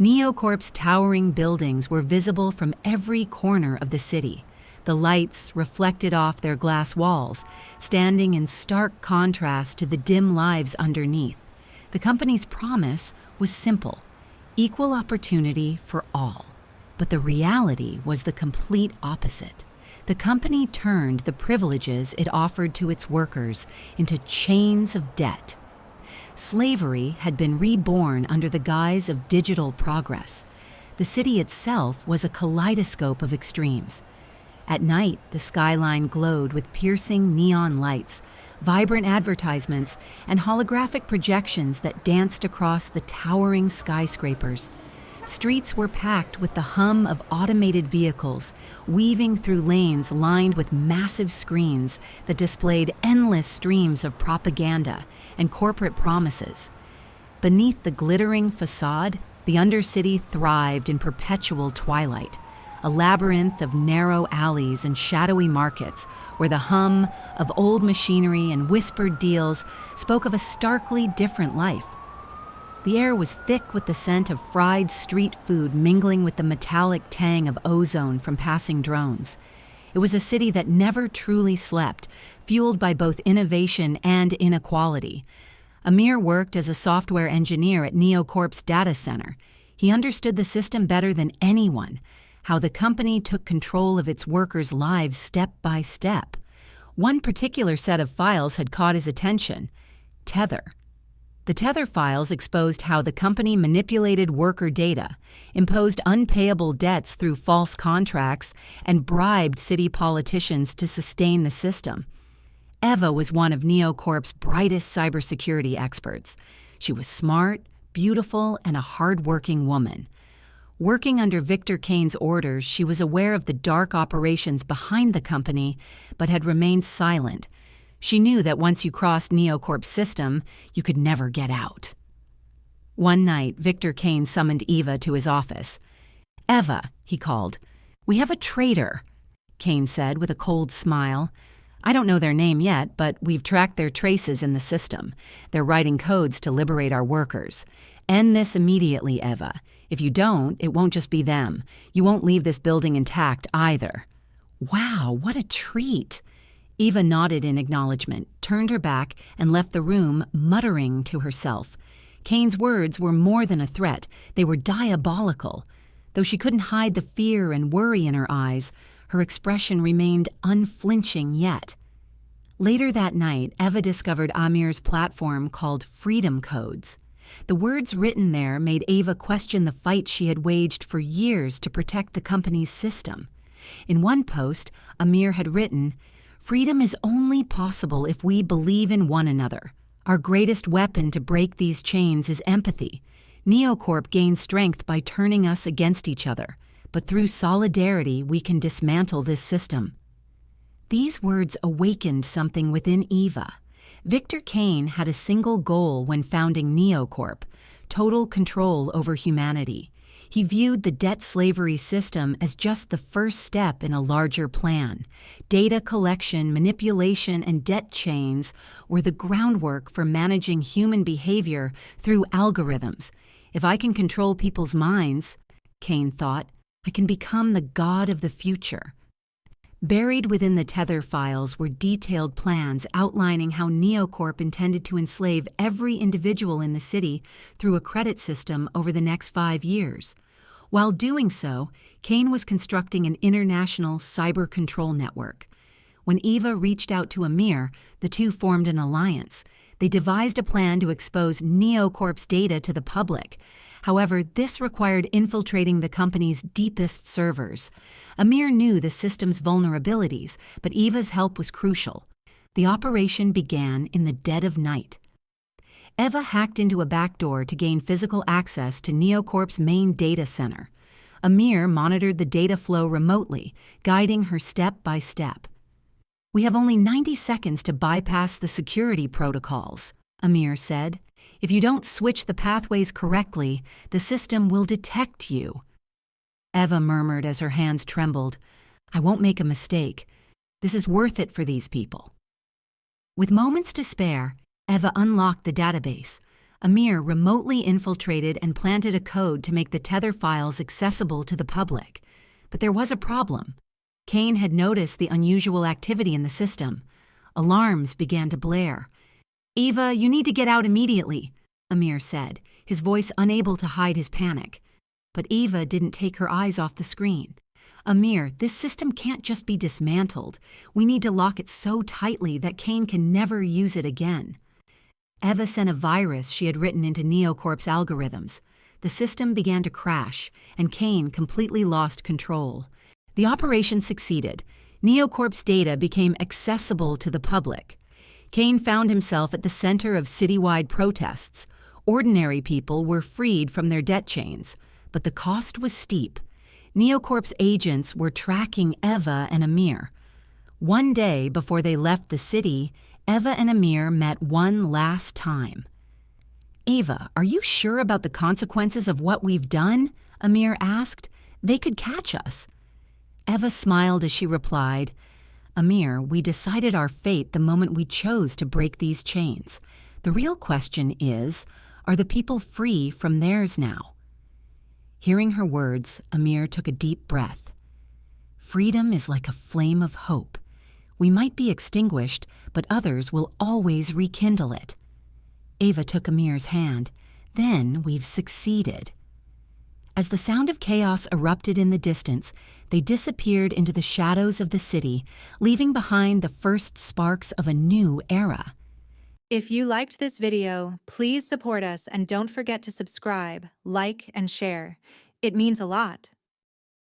Neocorp's towering buildings were visible from every corner of the city, the lights reflected off their glass walls, standing in stark contrast to the dim lives underneath. The company's promise was simple: equal opportunity for all. But the reality was the complete opposite. The company turned the privileges it offered to its workers into chains of debt. Slavery had been reborn under the guise of digital progress. The city itself was a kaleidoscope of extremes. At night, the skyline glowed with piercing neon lights, vibrant advertisements, and holographic projections that danced across the towering skyscrapers. Streets were packed with the hum of automated vehicles, weaving through lanes lined with massive screens that displayed endless streams of propaganda and corporate promises. Beneath the glittering facade, the Undercity thrived in perpetual twilight, a labyrinth of narrow alleys and shadowy markets where the hum of old machinery and whispered deals spoke of a starkly different life. The air was thick with the scent of fried street food mingling with the metallic tang of ozone from passing drones. It was a city that never truly slept, fueled by both innovation and inequality. Amir worked as a software engineer at Neocorp's data center. He understood the system better than anyone, how the company took control of its workers' lives step by step. One particular set of files had caught his attention: Tether. The Tether files exposed how the company manipulated worker data, imposed unpayable debts through false contracts, and bribed city politicians to sustain the system. Eva was one of Neocorp's brightest cybersecurity experts. She was smart, beautiful, and a hard-working woman. Working under Victor Kane's orders, she was aware of the dark operations behind the company, but had remained silent. She knew that once you crossed Neocorp's system, you could never get out. One night, Victor Kane summoned Eva to his office. "Eva," he called. "We have a traitor," Kane said with a cold smile. "I don't know their name yet, but we've tracked their traces in the system. They're writing codes to liberate our workers. End this immediately, Eva. If you don't, it won't just be them. You won't leave this building intact either." "Wow, what a treat!" Eva nodded in acknowledgement, turned her back, and left the room, muttering to herself. Kane's words were more than a threat. They were diabolical. Though she couldn't hide the fear and worry in her eyes, her expression remained unflinching yet. Later that night, Eva discovered Amir's platform called Freedom Codes. The words written there made Eva question the fight she had waged for years to protect the company's system. In one post, Amir had written, "Freedom is only possible if we believe in one another. Our greatest weapon to break these chains is empathy. Neocorp gains strength by turning us against each other, but through solidarity we can dismantle this system." These words awakened something within Eva. Victor Kane had a single goal when founding Neocorp: total control over humanity. He viewed the debt slavery system as just the first step in a larger plan. Data collection, manipulation, and debt chains were the groundwork for managing human behavior through algorithms. If I can control people's minds, Kane thought, I can become the god of the future. Buried within the Tether files were detailed plans outlining how Neocorp intended to enslave every individual in the city through a credit system over the next 5 years. While doing so, Kane was constructing an international cyber control network. When Eva reached out to Amir, the two formed an alliance. They devised a plan to expose Neocorp's data to the public. However, this required infiltrating the company's deepest servers. Amir knew the system's vulnerabilities, but Eva's help was crucial. The operation began in the dead of night. Eva hacked into a backdoor to gain physical access to Neocorp's main data center. Amir monitored the data flow remotely, guiding her step by step. "We have only 90 seconds to bypass the security protocols," Amir said. "If you don't switch the pathways correctly, the system will detect you." Eva murmured as her hands trembled, "I won't make a mistake. This is worth it for these people." With moments to spare, Eva unlocked the database. Amir remotely infiltrated and planted a code to make the tether files accessible to the public. But there was a problem. Kane had noticed the unusual activity in the system. Alarms began to blare. "Eva, you need to get out immediately," Amir said, his voice unable to hide his panic. But Eva didn't take her eyes off the screen. "Amir, this system can't just be dismantled. We need to lock it so tightly that Kane can never use it again." Eva sent a virus she had written into Neocorp's algorithms. The system began to crash, and Kane completely lost control. The operation succeeded. Neocorp's data became accessible to the public. Kane found himself at the center of citywide protests. Ordinary people were freed from their debt chains, but the cost was steep. Neocorp's agents were tracking Eva and Amir. One day before they left the city, Eva and Amir met one last time. "Eva, are you sure about the consequences of what we've done?" Amir asked. "They could catch us." Eva smiled as she replied, "Amir, we decided our fate the moment we chose to break these chains. The real question is, are the people free from theirs now?" Hearing her words, Amir took a deep breath. "Freedom is like a flame of hope. We might be extinguished, but others will always rekindle it." Eva took Amir's hand. "Then we've succeeded." As the sound of chaos erupted in the distance, they disappeared into the shadows of the city, leaving behind the first sparks of a new era. If you liked this video, please support us and don't forget to subscribe, like, and share. It means a lot.